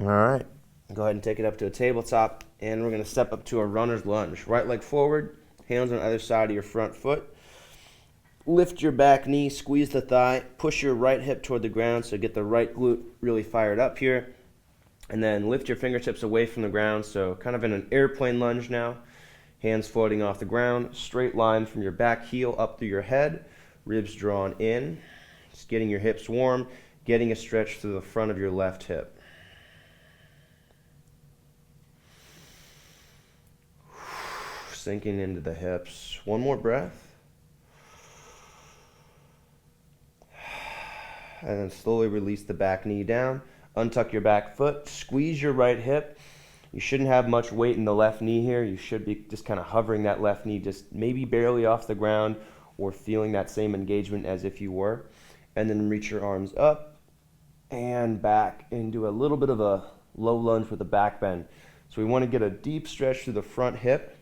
All right, go ahead and take it up to a tabletop, and we're going to step up to a runner's lunge. Right leg forward, hands on either side of your front foot. Lift your back knee, squeeze the thigh, push your right hip toward the ground, so get the right glute really fired up here. And then lift your fingertips away from the ground, so kind of in an airplane lunge now. Hands floating off the ground, straight line from your back heel up through your head, ribs drawn in. Just getting your hips warm, getting a stretch through the front of your left hip. Sinking into the hips. One more breath. And then slowly release the back knee down. Untuck your back foot. Squeeze your right hip. You shouldn't have much weight in the left knee here. You should be just kind of hovering that left knee just maybe barely off the ground or feeling that same engagement as if you were. And then reach your arms up and back and do a little bit of a low lunge with a back bend. So we want to get a deep stretch through the front hip,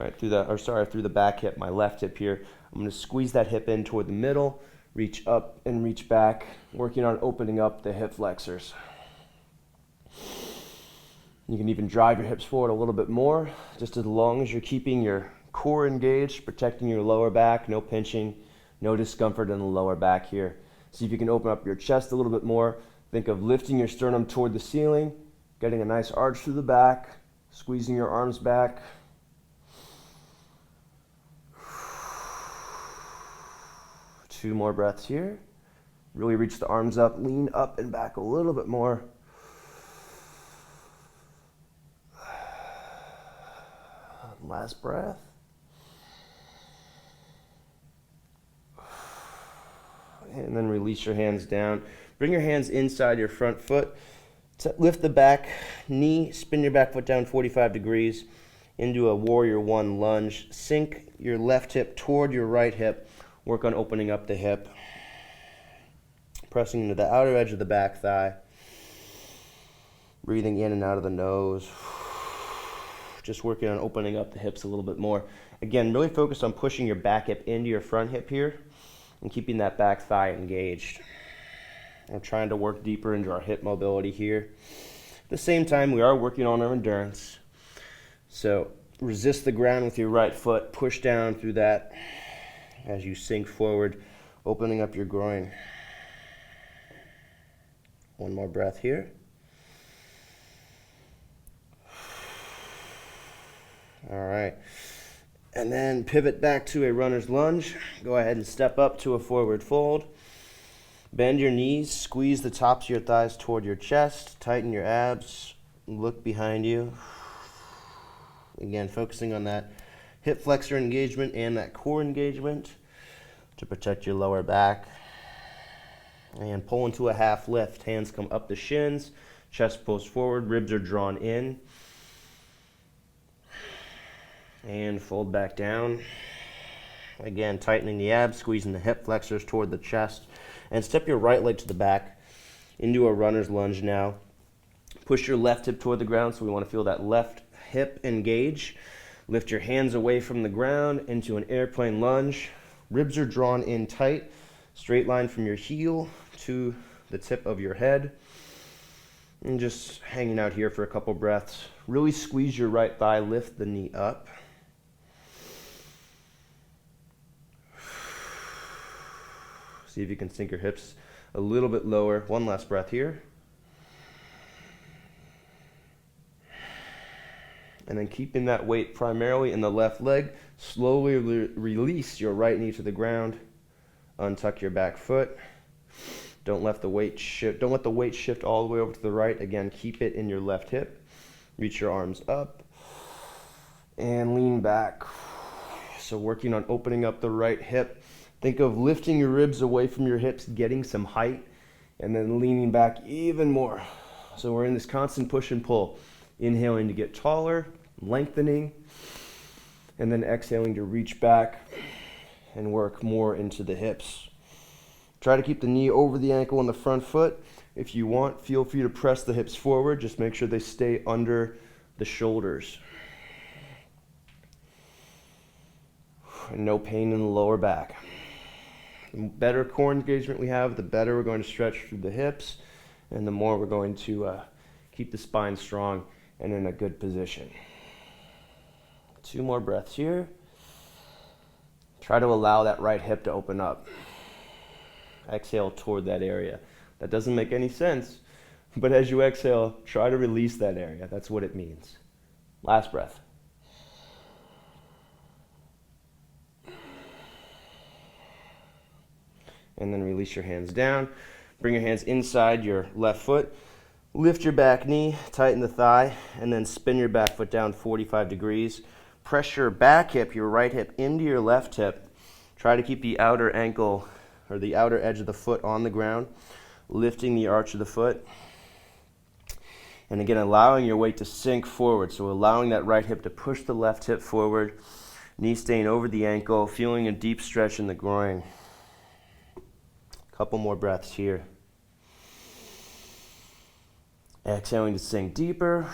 right through the back hip, my left hip here. I'm going to squeeze that hip in toward the middle, reach up and reach back, working on opening up the hip flexors. You can even drive your hips forward a little bit more, just as long as you're keeping your core engaged, protecting your lower back, no pinching, no discomfort in the lower back here. See if you can open up your chest a little bit more. Think of lifting your sternum toward the ceiling, getting a nice arch through the back, squeezing your arms back. Two more breaths here. Really reach the arms up, lean up and back a little bit more. Last breath. And then release your hands down. Bring your hands inside your front foot. Lift the back knee, spin your back foot down 45 degrees into a warrior one lunge. Sink your left hip toward your right hip. Work on opening up the hip. Pressing into the outer edge of the back thigh. Breathing in and out of the nose. Just working on opening up the hips a little bit more. Again, really focus on pushing your back hip into your front hip here and keeping that back thigh engaged. We're trying to work deeper into our hip mobility here. At the same time, we are working on our endurance. So resist the ground with your right foot. Push down through that as you sink forward, opening up your groin. One more breath here. All right. And then pivot back to a runner's lunge. Go ahead and step up to a forward fold. Bend your knees, squeeze the tops of your thighs toward your chest, tighten your abs, look behind you. Again, focusing on that hip flexor engagement and that core engagement to protect your lower back. And pull into a half lift. Hands come up the shins, chest pulls forward, ribs are drawn in. And fold back down. Again, tightening the abs, squeezing the hip flexors toward the chest. And step your right leg to the back into a runner's lunge now. Push your left hip toward the ground, so we want to feel that left hip engage. Lift your hands away from the ground into an airplane lunge. Ribs are drawn in tight. Straight line from your heel to the tip of your head. And just hanging out here for a couple breaths. Really squeeze your right thigh, lift the knee up. See if you can sink your hips a little bit lower. One last breath here. And then keeping that weight primarily in the left leg, slowly release your right knee to the ground. Untuck your back foot. Don't let the weight shift all the way over to the right. Again, keep it in your left hip. Reach your arms up and lean back. So working on opening up the right hip. Think of lifting your ribs away from your hips, getting some height, and then leaning back even more. So we're in this constant push and pull. Inhaling to get taller, lengthening, and then exhaling to reach back and work more into the hips. Try to keep the knee over the ankle on the front foot. If you want, feel free to press the hips forward. Just make sure they stay under the shoulders. And no pain in the lower back. The better core engagement we have, the better we're going to stretch through the hips, and the more we're going to Keep the spine strong and in a good position. 2 more breaths here. Try to allow that right hip to open up. Exhale toward that area. That doesn't make any sense, but as you exhale, try to release that area. That's what it means. Last breath. And then release your hands down. Bring your hands inside your left foot. Lift your back knee, tighten the thigh, and then spin your back foot down 45 degrees. Press your back hip, your right hip, into your left hip. Try to keep the outer ankle or the outer edge of the foot on the ground, lifting the arch of the foot. And again, allowing your weight to sink forward. So allowing that right hip to push the left hip forward, knee staying over the ankle, feeling a deep stretch in the groin. Couple more breaths here. Exhaling to sink deeper.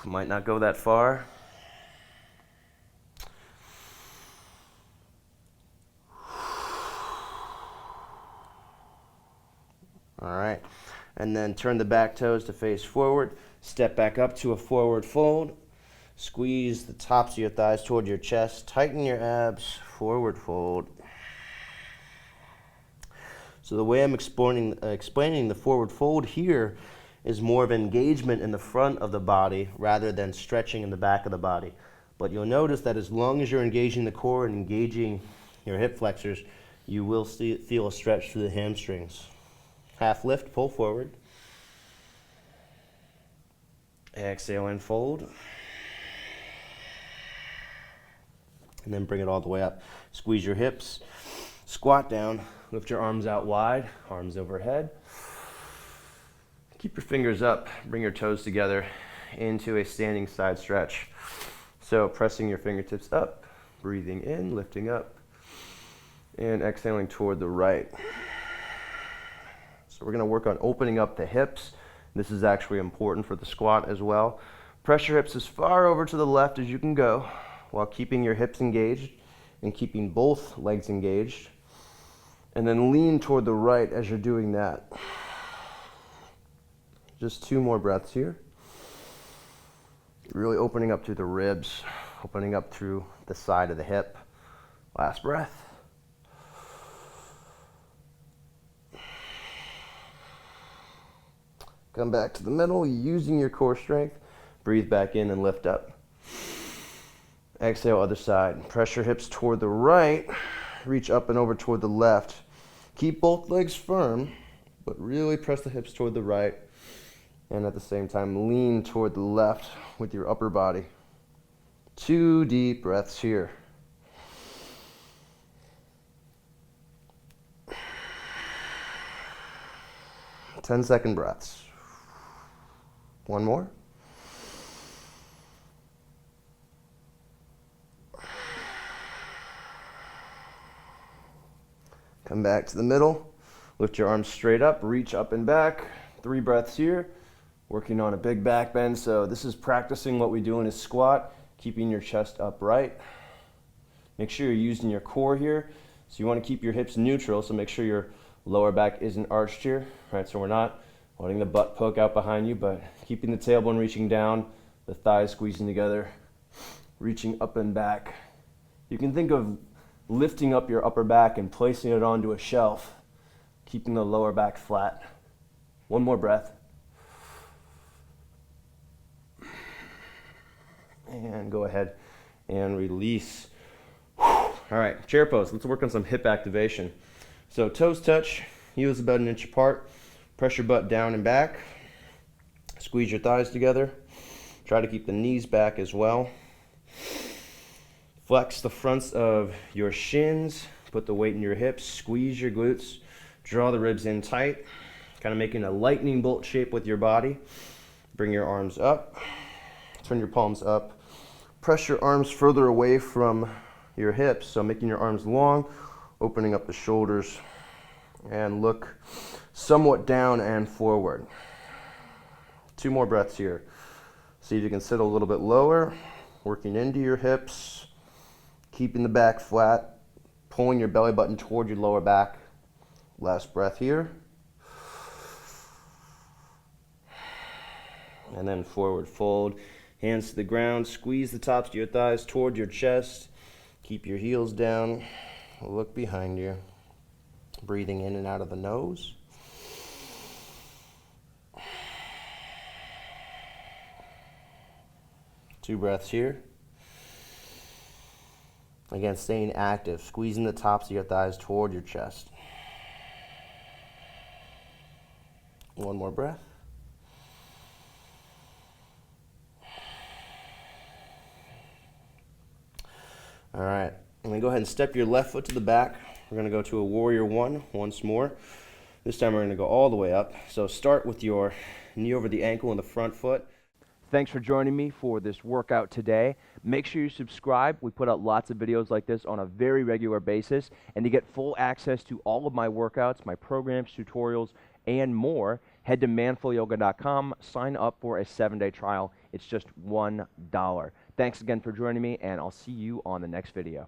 Might not go that far. All right. And then turn the back toes to face forward. Step back up to a forward fold. Squeeze the tops of your thighs toward your chest. Tighten your abs. Forward fold. So the way I'm explaining the forward fold here is more of engagement in the front of the body rather than stretching in the back of the body. But you'll notice that as long as you're engaging the core and engaging your hip flexors, you will feel a stretch through the hamstrings. Half lift, pull forward. Exhale and fold. And then bring it all the way up. Squeeze your hips. Squat down. Lift your arms out wide, arms overhead. Keep your fingers up, bring your toes together into a standing side stretch. So pressing your fingertips up, breathing in, lifting up, and exhaling toward the right. So we're gonna work on opening up the hips. This is actually important for the squat as well. Press your hips as far over to the left as you can go while keeping your hips engaged and keeping both legs engaged. And then lean toward the right as you're doing that. Just 2 more breaths here. Really opening up through the ribs, opening up through the side of the hip. Last breath. Come back to the middle, using your core strength. Breathe back in and lift up. Exhale, other side. Press your hips toward the right. Reach up and over toward the left. Keep both legs firm, but really press the hips toward the right. And at the same time, lean toward the left with your upper body. 2 deep breaths here. Ten-second breaths. 1 more. Come back to the middle. Lift your arms straight up, reach up and back. 3 breaths here. Working on a big back bend. So this is practicing what we do in a squat, keeping your chest upright. Make sure you're using your core here. So you want to keep your hips neutral, so make sure your lower back isn't arched here. Right, so we're not letting the butt poke out behind you, but keeping the tailbone reaching down, the thighs squeezing together, reaching up and back. You can think of lifting up your upper back and placing it onto a shelf, keeping the lower back flat. 1 more breath. And go ahead and release. All right, chair pose. Let's work on some hip activation. So toes touch, heels about 1 inch apart. Press your butt down and back. Squeeze your thighs together. Try to keep the knees back as well. Flex the fronts of your shins. Put the weight in your hips. Squeeze your glutes. Draw the ribs in tight. Kind of making a lightning bolt shape with your body. Bring your arms up. Turn your palms up. Press your arms further away from your hips, so making your arms long, opening up the shoulders, and look somewhat down and forward. 2 more breaths here. See if you can sit a little bit lower, working into your hips, keeping the back flat, pulling your belly button toward your lower back. Last breath here. And then forward fold. Hands to the ground. Squeeze the tops of your thighs toward your chest. Keep your heels down. Look behind you. Breathing in and out of the nose. Two breaths here. Again, staying active, squeezing the tops of your thighs toward your chest. One more breath. All right, and then go ahead and step your left foot to the back. We're going to go to a warrior one once more. This time we're going to go all the way up. So start with your knee over the ankle and the front foot. Thanks for joining me for this workout today. Make sure you subscribe. We put out lots of videos like this on a very regular basis. And to get full access to all of my workouts, my programs, tutorials, and more, head to manfulyoga.com, sign up for a 7-day trial. It's just $1. Thanks again for joining me, and I'll see you on the next video.